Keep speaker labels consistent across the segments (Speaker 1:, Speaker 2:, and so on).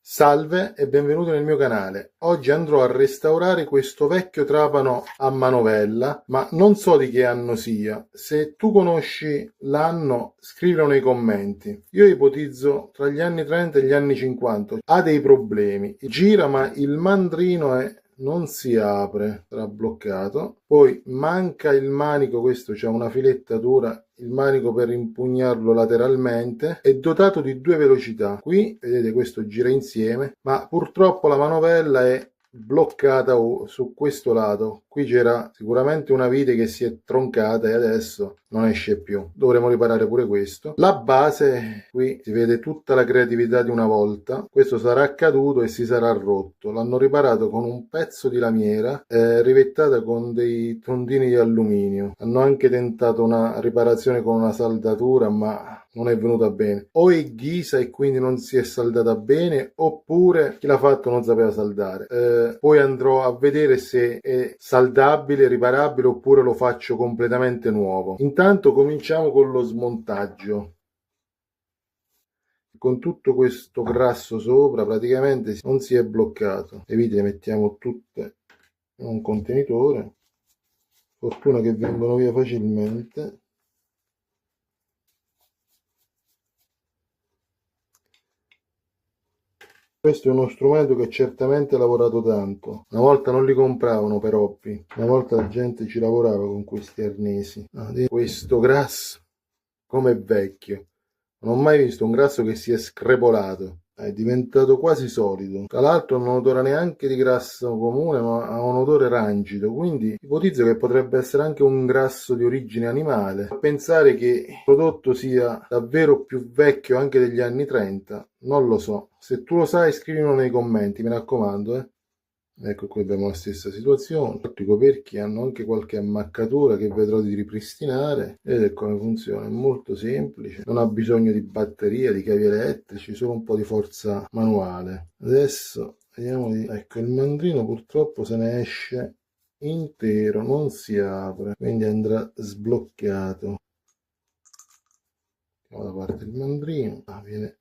Speaker 1: Salve e benvenuto nel mio canale. Oggi andrò a restaurare questo vecchio trapano a manovella, ma non so di che anno sia. Se tu conosci l'anno, scrivilo nei commenti. Io ipotizzo tra gli anni 30 e gli anni 50. Ha dei problemi. Gira, ma il non si apre, sarà bloccato. Poi manca il manico, questo c'ha una filettatura, il manico per impugnarlo lateralmente. È dotato di due velocità. Qui vedete, questo gira insieme, ma purtroppo la manovella è bloccata su questo lato. Qui c'era sicuramente una vite che si è troncata e adesso non esce più. Dovremo riparare pure questo. La base, qui si vede tutta la creatività di una volta. Questo sarà caduto e si sarà rotto. L'hanno riparato con un pezzo di lamiera rivettata con dei tondini di alluminio. Hanno anche tentato una riparazione con una saldatura, ma non è venuta bene. O è ghisa e quindi non si è saldata bene, oppure chi l'ha fatto non sapeva saldare. Poi andrò a vedere se è saldabile, riparabile, oppure lo faccio completamente nuovo. Intanto cominciamo con lo smontaggio. Con tutto questo grasso sopra praticamente non si è bloccato. Le viti le mettiamo tutte in un contenitore. Fortuna che vengono via facilmente. Questo è uno strumento che certamente ha lavorato tanto. Una volta non li compravano per hobby, una volta la gente ci lavorava con questi arnesi. Questo grasso come è vecchio. Non ho mai visto un grasso che si è screpolato. È diventato quasi solido. Tra l'altro non odora neanche di grasso comune, ma ha un odore rangido, quindi ipotizzo che potrebbe essere anche un grasso di origine animale. A pensare che il prodotto sia davvero più vecchio anche degli anni 30, non lo so. Se tu lo sai, scrivilo nei commenti, mi raccomando, eh. Ecco, qui abbiamo la stessa situazione. I coperchi hanno anche qualche ammaccatura che vedrò di ripristinare. Vedete come funziona, è molto semplice, non ha bisogno di batteria, di cavi elettrici, solo un po' di forza manuale. Adesso vediamo di... Ecco, il mandrino purtroppo se ne esce intero, non si apre, quindi andrà sbloccato. Da parte il mandrino, viene...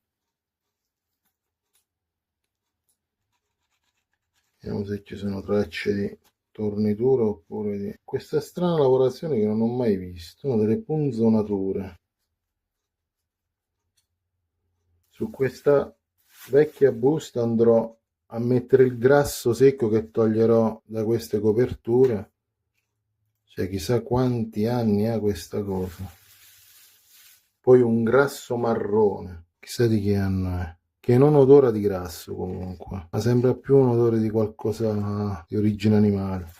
Speaker 1: Vediamo se ci sono tracce di tornitura oppure di questa strana lavorazione che non ho mai visto. Sono delle punzonature su questa vecchia busta. Andrò a mettere il grasso secco che toglierò da queste coperture, cioè chissà quanti anni ha questa cosa. Poi un grasso marrone, chissà di che anno è, che non odora di grasso comunque, ma sembra più un odore di qualcosa di origine animale.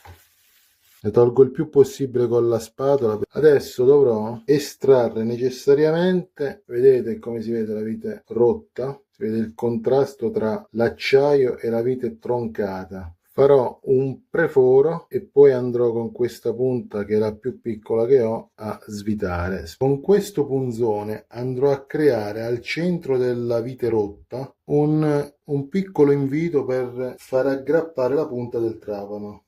Speaker 1: Ne tolgo il più possibile con la spatola. Adesso dovrò estrarre necessariamente, vedete come si vede la vite rotta, si vede il contrasto tra l'acciaio e la vite troncata. Farò un preforo e poi andrò con questa punta, che è la più piccola che ho, a svitare. Con questo punzone andrò a creare al centro della vite rotta un piccolo invito per far aggrappare la punta del trapano.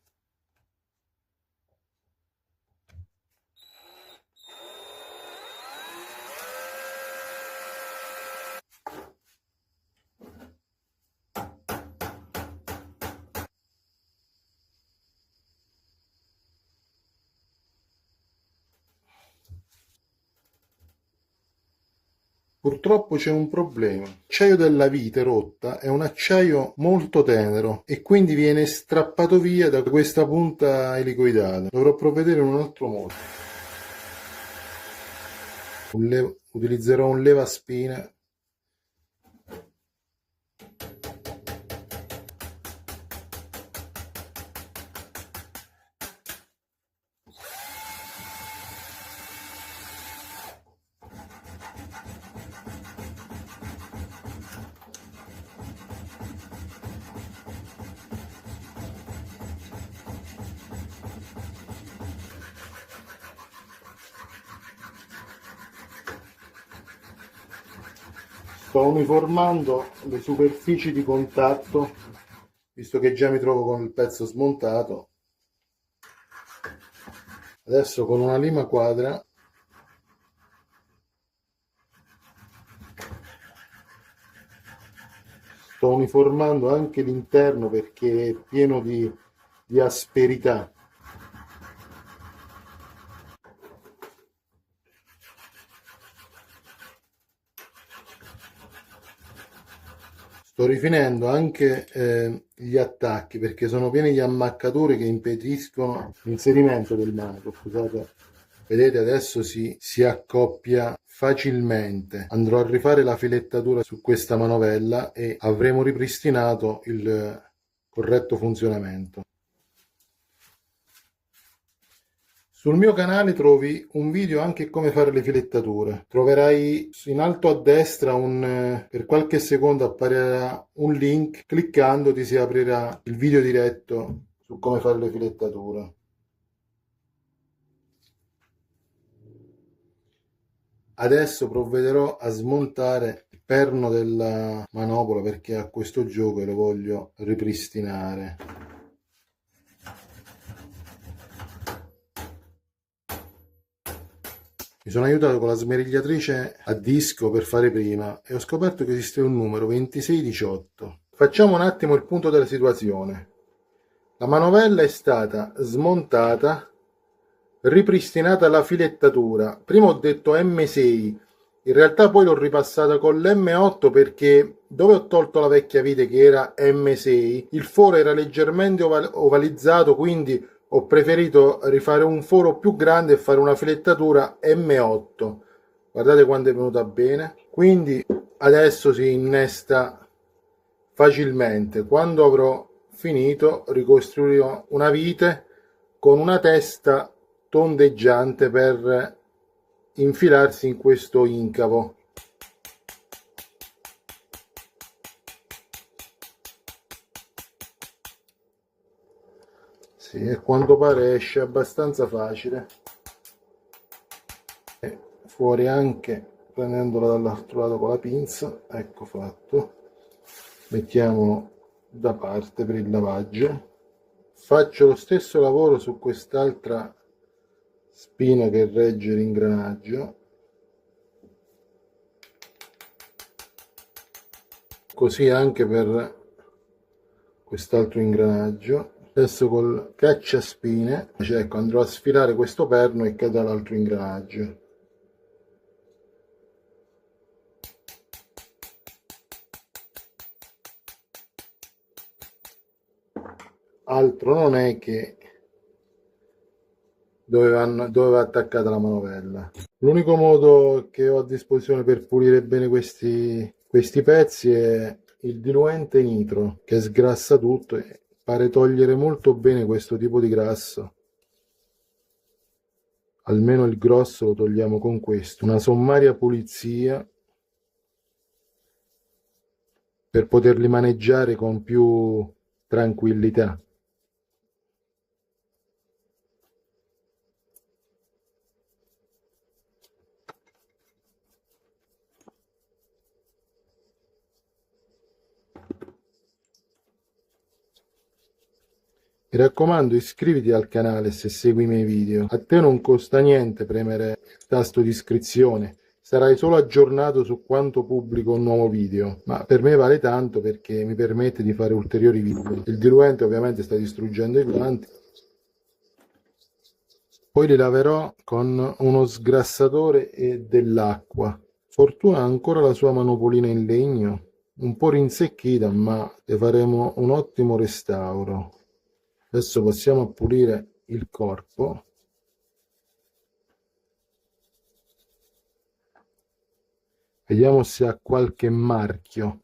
Speaker 1: Purtroppo c'è un problema. L'acciaio della vite rotta è un acciaio molto tenero e quindi viene strappato via da questa punta elicoidale. Dovrò provvedere in un altro modo. Utilizzerò un levaspina. Sto uniformando le superfici di contatto, visto che già mi trovo con il pezzo smontato. Adesso con una lima quadra Sto uniformando anche l'interno perché è pieno di asperità. Sto rifinendo anche gli attacchi perché sono pieni di ammaccature che impediscono l'inserimento del manico. Scusate, vedete adesso si accoppia facilmente. Andrò a rifare la filettatura su questa manovella e avremo ripristinato il corretto funzionamento. Sul mio canale trovi un video anche come fare le filettature. Troverai in alto a destra per qualche secondo apparirà un link, cliccando ti si aprirà il video diretto su come fare le filettature. Adesso provvederò a smontare il perno della manopola perché a questo gioco lo voglio ripristinare. Mi sono aiutato con la smerigliatrice a disco per fare prima e ho scoperto che esiste un numero 2618. Facciamo un attimo il punto della situazione. La manovella è stata smontata, ripristinata la filettatura. Prima ho detto M6, in realtà poi l'ho ripassata con l'M8 perché dove ho tolto la vecchia vite che era M6, il foro era leggermente ovalizzato, quindi ho preferito rifare un foro più grande e fare una filettatura M8. Guardate quanto è venuta bene. Quindi adesso si innesta facilmente. Quando avrò finito ricostruirò una vite con una testa tondeggiante per infilarsi in questo incavo. Sì, a quanto pare esce abbastanza facile. E fuori anche prendendola dall'altro lato con la pinza. Ecco fatto. Mettiamolo da parte per il lavaggio. Faccio lo stesso lavoro su quest'altra spina che regge l'ingranaggio, così anche per quest'altro ingranaggio. Adesso col cacciaspine, cioè, ecco, andrò a sfilare questo perno e cadrà l'altro ingranaggio. Altro non è che dove va attaccata la manovella. L'unico modo che ho a disposizione per pulire bene questi pezzi è il diluente nitro, che sgrassa tutto e pare togliere molto bene questo tipo di grasso. Almeno il grosso lo togliamo con questo. Una sommaria pulizia per poterli maneggiare con più tranquillità. Mi raccomando, iscriviti al canale se segui i miei video. A te non costa niente premere il tasto di iscrizione. Sarai solo aggiornato su quando pubblico un nuovo video, ma per me vale tanto perché mi permette di fare ulteriori video. Il diluente ovviamente sta distruggendo i guanti. Poi li laverò con uno sgrassatore e dell'acqua. Fortuna ha ancora la sua manopolina in legno, un po' rinsecchita, ma le faremo un ottimo restauro. Adesso passiamo a pulire il corpo. Vediamo se ha qualche marchio.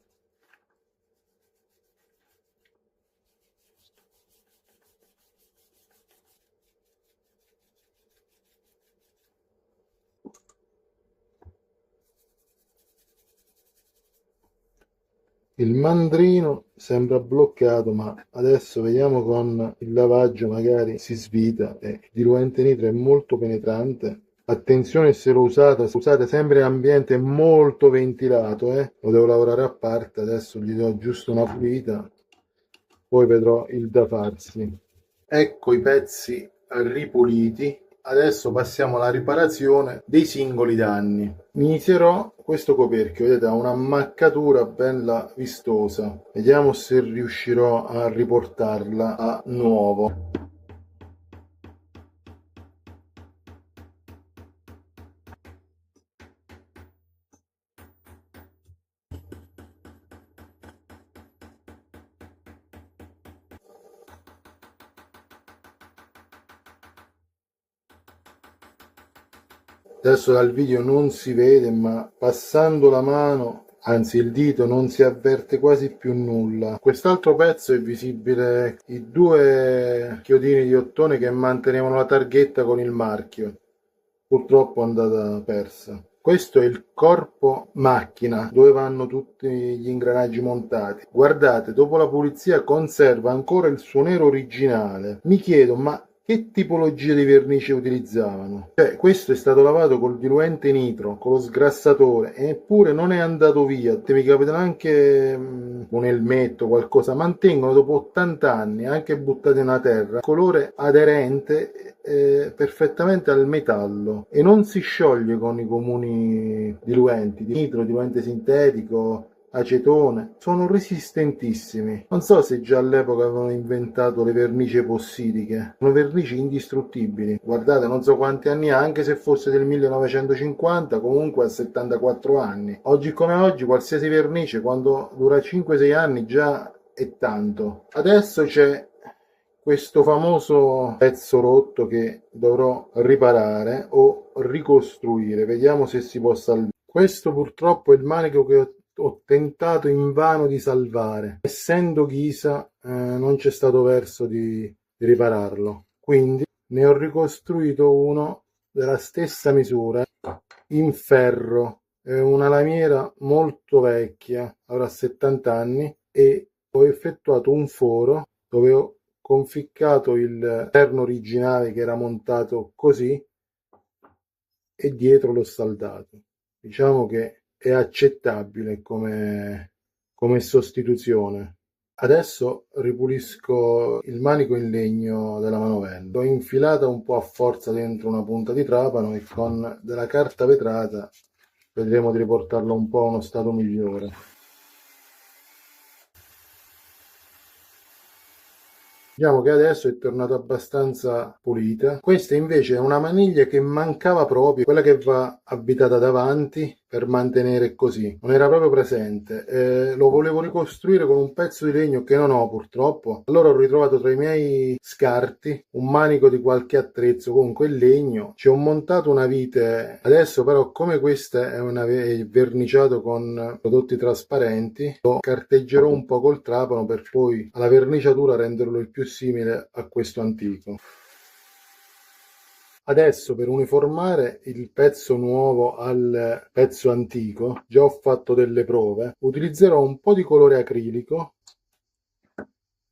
Speaker 1: Il mandrino sembra bloccato, ma adesso vediamo con il lavaggio magari si svita e il diluente nitro è molto penetrante. Attenzione se lo usate sempre in ambiente molto ventilato, lo devo lavorare a parte, adesso gli do giusto una pulita, poi vedrò il da farsi. Ecco i pezzi ripuliti, Adesso passiamo alla riparazione dei singoli danni. Inizierò questo coperchio, vedete, ha un'ammaccatura bella vistosa. Vediamo se riuscirò a riportarla a nuovo. Adesso dal video non si vede, ma passando la mano, anzi il dito, non si avverte quasi più nulla. Quest'altro pezzo è visibile i due chiodini di ottone che mantenevano la targhetta con il marchio. Purtroppo è andata persa. Questo è il corpo macchina dove vanno tutti gli ingranaggi montati. Guardate, dopo la pulizia conserva ancora il suo nero originale. Mi chiedo, ma che tipologia di vernice utilizzavano? Cioè, questo è stato lavato col diluente nitro, con lo sgrassatore, eppure non è andato via. Mi capitano anche un elmetto, qualcosa. Mantengono dopo 80 anni, anche buttate nella terra, colore aderente perfettamente al metallo e non si scioglie con i comuni diluenti, di nitro, diluente sintetico, acetone, sono resistentissimi. Non so se già all'epoca avevano inventato le vernici epossidiche, sono vernici indistruttibili. Guardate, non so quanti anni ha, anche se fosse del 1950, comunque ha 74 anni. Oggi come oggi, qualsiasi vernice, quando dura 5-6 anni, già è tanto. Adesso c'è questo famoso pezzo rotto che dovrò riparare o ricostruire. Vediamo se si può salvare. Questo purtroppo è il manico che ho tentato invano di salvare. Essendo ghisa, non c'è stato verso di ripararlo. Quindi ne ho ricostruito uno della stessa misura in ferro. È una lamiera molto vecchia, avrà 70 anni, e ho effettuato un foro dove ho conficcato il perno originale che era montato così e dietro l'ho saldato. Diciamo che è accettabile come sostituzione. Adesso ripulisco il manico in legno della manovella. L'ho infilata un po' a forza dentro una punta di trapano e con della carta vetrata vedremo di riportarlo un po' a uno stato migliore. Diciamo che adesso è tornata abbastanza pulita. Questa invece è una maniglia che mancava proprio, quella che va avvitata davanti per mantenere così. Non era proprio presente. Lo volevo ricostruire con un pezzo di legno che non ho purtroppo. Allora ho ritrovato tra i miei scarti un manico di qualche attrezzo, comunque in legno. Ci ho montato una vite. Adesso però, come questa è verniciato con prodotti trasparenti, lo carteggerò un po' col trapano per poi alla verniciatura renderlo il più simile a questo antico. Adesso per uniformare il pezzo nuovo al pezzo antico, già ho fatto delle prove, utilizzerò un po' di colore acrilico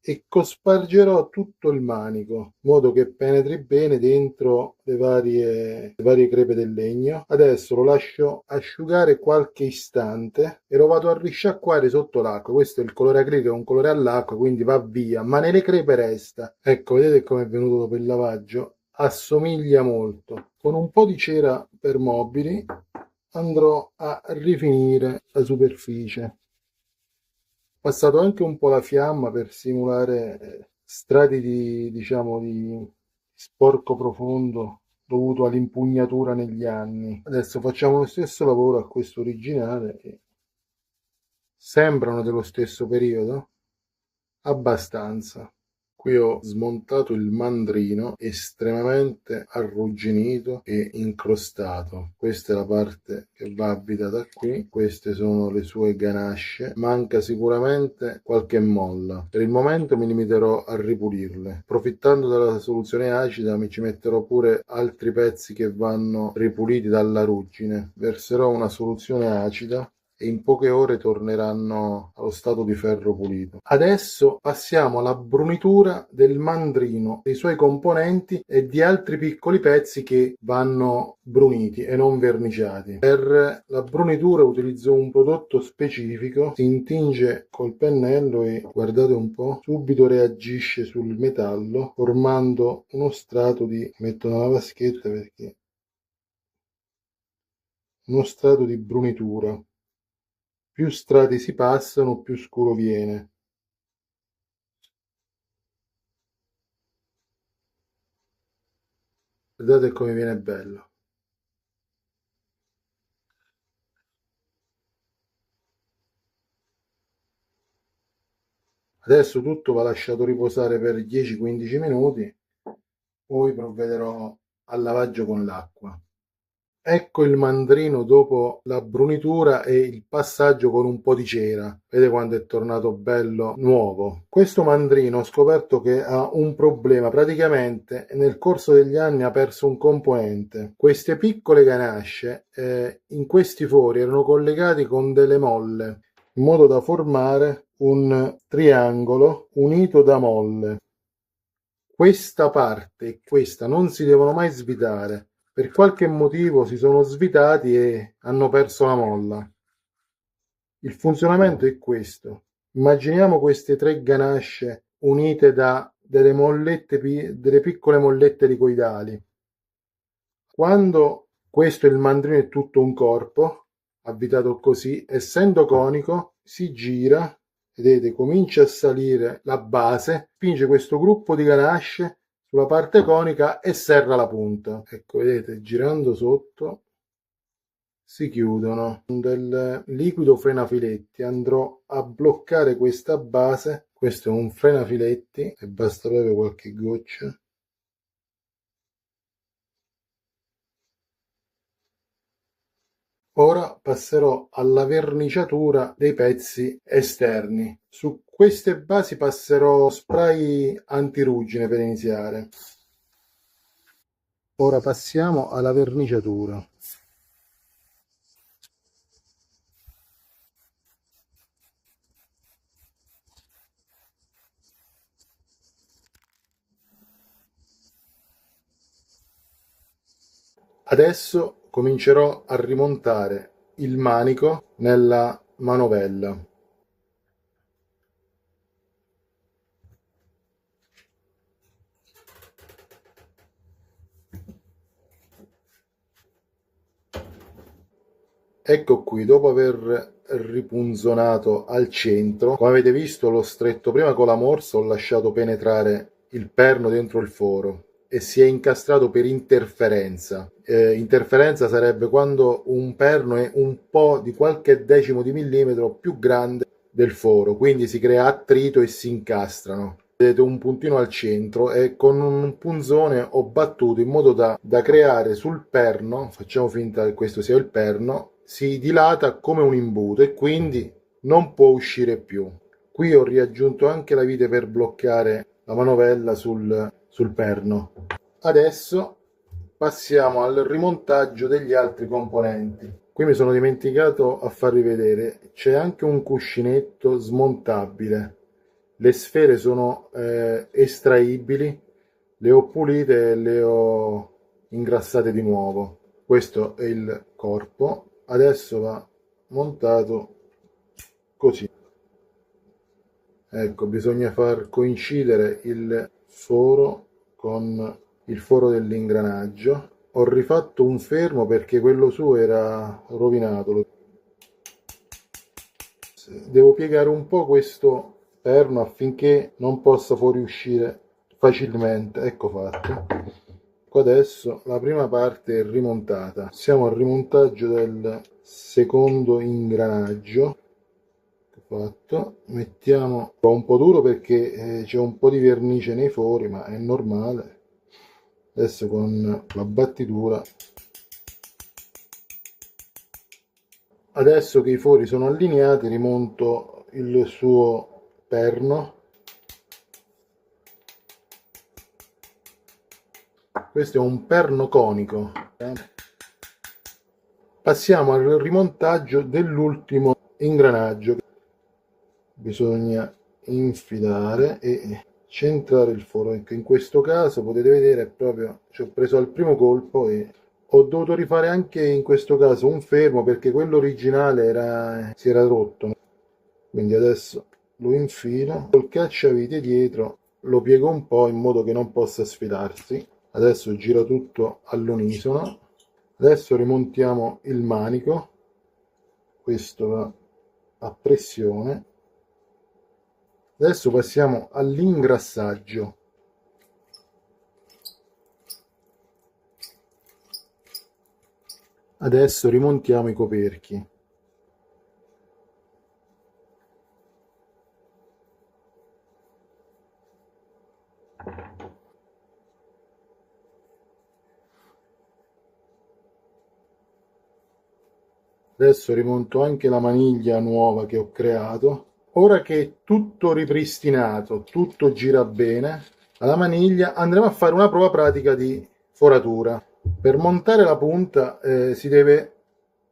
Speaker 1: e cospargerò tutto il manico in modo che penetri bene dentro le varie crepe del legno. Adesso lo lascio asciugare qualche istante e lo vado a risciacquare sotto l'acqua. Questo è il colore acrilico, è un colore all'acqua, quindi va via, ma nelle crepe resta. Ecco, vedete come è venuto dopo il lavaggio? Assomiglia molto. Con un po' di cera per mobili andrò a rifinire la superficie. Ho passato anche un po' la fiamma per simulare strati diciamo, di sporco profondo dovuto all'impugnatura negli anni. Adesso facciamo lo stesso lavoro a questo originale che sembrano dello stesso periodo, abbastanza. Qui ho smontato il mandrino estremamente arrugginito e incrostato. Questa è la parte che va avvitata qui, queste sono le sue ganasce. Manca sicuramente qualche molla. Per il momento mi limiterò a ripulirle. Approfittando della soluzione acida mi ci metterò pure altri pezzi che vanno ripuliti dalla ruggine. Verserò una soluzione acida e in poche ore torneranno allo stato di ferro pulito. Adesso passiamo alla brunitura del mandrino, dei suoi componenti e di altri piccoli pezzi che vanno bruniti e non verniciati. Per la brunitura utilizzo un prodotto specifico, si intinge col pennello e guardate un po', subito reagisce sul metallo formando uno strato di, metto nella vaschetta perché uno strato di brunitura. Più strati si passano, più scuro viene. Guardate come viene bello. Adesso tutto va lasciato riposare per 10-15 minuti, poi provvederò al lavaggio con l'acqua. Ecco il mandrino dopo la brunitura e il passaggio con un po' di cera. Vedete quando è tornato bello nuovo. Questo mandrino ho scoperto che ha un problema. Praticamente nel corso degli anni ha perso un componente. Queste piccole ganasce in questi fori erano collegati con delle molle in modo da formare un triangolo unito da molle. Questa parte e questa non si devono mai svitare. Per qualche motivo si sono svitati e hanno perso la molla. Il funzionamento è questo. Immaginiamo queste tre ganasce unite da delle mollette, delle piccole mollette elicoidali. Quando questo il mandrino è tutto un corpo, avvitato così, essendo conico, si gira, vedete, comincia a salire la base, spinge questo gruppo di ganasce sulla parte conica e serra la punta. Ecco, vedete, girando sotto si chiudono. Con del liquido frenafiletti andrò a bloccare questa base. Questo è un frenafiletti e basta proprio qualche goccia. Ora passerò alla verniciatura dei pezzi esterni. Su queste basi passerò spray antiruggine per iniziare. Ora passiamo alla verniciatura. Adesso comincerò a rimontare il manico nella manovella. Ecco qui, dopo aver ripunzonato al centro, come avete visto l'ho stretto prima con la morsa, ho lasciato penetrare il perno dentro il foro e si è incastrato per interferenza. Interferenza sarebbe quando un perno è un po' di qualche decimo di millimetro più grande del foro, quindi si crea attrito e si incastrano. Vedete un puntino al centro e con un punzone ho battuto in modo da creare sul perno, facciamo finta che questo sia il perno, si dilata come un imbuto e quindi non può uscire più. Qui ho riaggiunto anche la vite per bloccare la manovella sul perno. Adesso passiamo al rimontaggio degli altri componenti. Qui mi sono dimenticato a farvi vedere, c'è anche un cuscinetto smontabile. Le sfere sono estraibili, le ho pulite e le ho ingrassate di nuovo. Questo è il corpo, adesso va montato così. Ecco, bisogna far coincidere il foro con il foro dell'ingranaggio. Ho rifatto un fermo perché quello su era rovinato. Devo piegare un po' questo perno affinché non possa fuoriuscire facilmente. Ecco fatto. Adesso la prima parte è rimontata. Siamo al rimontaggio del secondo ingranaggio. Fatto. Mettiamo un po' duro perché c'è un po' di vernice nei fori, ma è normale. Adesso con la battitura, adesso che i fori sono allineati, rimonto il suo perno. Questo è un perno conico. Passiamo al rimontaggio dell'ultimo ingranaggio. Bisogna infilare e centrare il foro. Ecco, in questo caso potete vedere proprio ci ho preso al primo colpo e ho dovuto rifare anche in questo caso un fermo perché quello originale si era rotto. Quindi adesso lo infilo col cacciavite dietro, lo piego un po' in modo che non possa sfilarsi. Adesso giro tutto all'unisono. Adesso rimontiamo il manico, questo va a pressione. Adesso passiamo all'ingrassaggio. Adesso rimontiamo i coperchi. Adesso rimonto anche la maniglia nuova che ho creato. Ora che è tutto ripristinato, tutto gira bene, alla maniglia andremo a fare una prova pratica di foratura. Per montare la punta si deve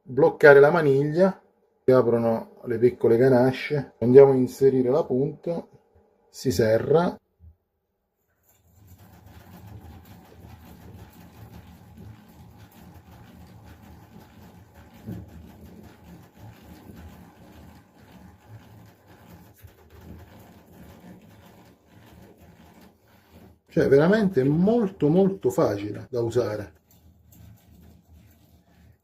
Speaker 1: bloccare la maniglia, si aprono le piccole ganasce, andiamo a inserire la punta, si serra. Cioè veramente molto facile da usare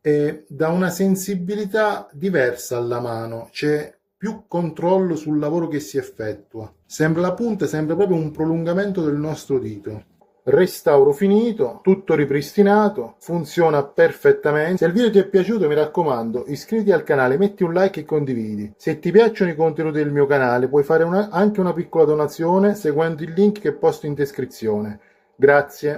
Speaker 1: e dà una sensibilità diversa alla mano, c'è più controllo sul lavoro che si effettua. Sembra la punta, sembra proprio un prolungamento del nostro dito. Restauro finito, tutto ripristinato, funziona perfettamente. Se il video ti è piaciuto mi raccomando iscriviti al canale, metti un like e condividi. Se ti piacciono i contenuti del mio canale puoi fare anche una piccola donazione seguendo il link che posto in descrizione. Grazie.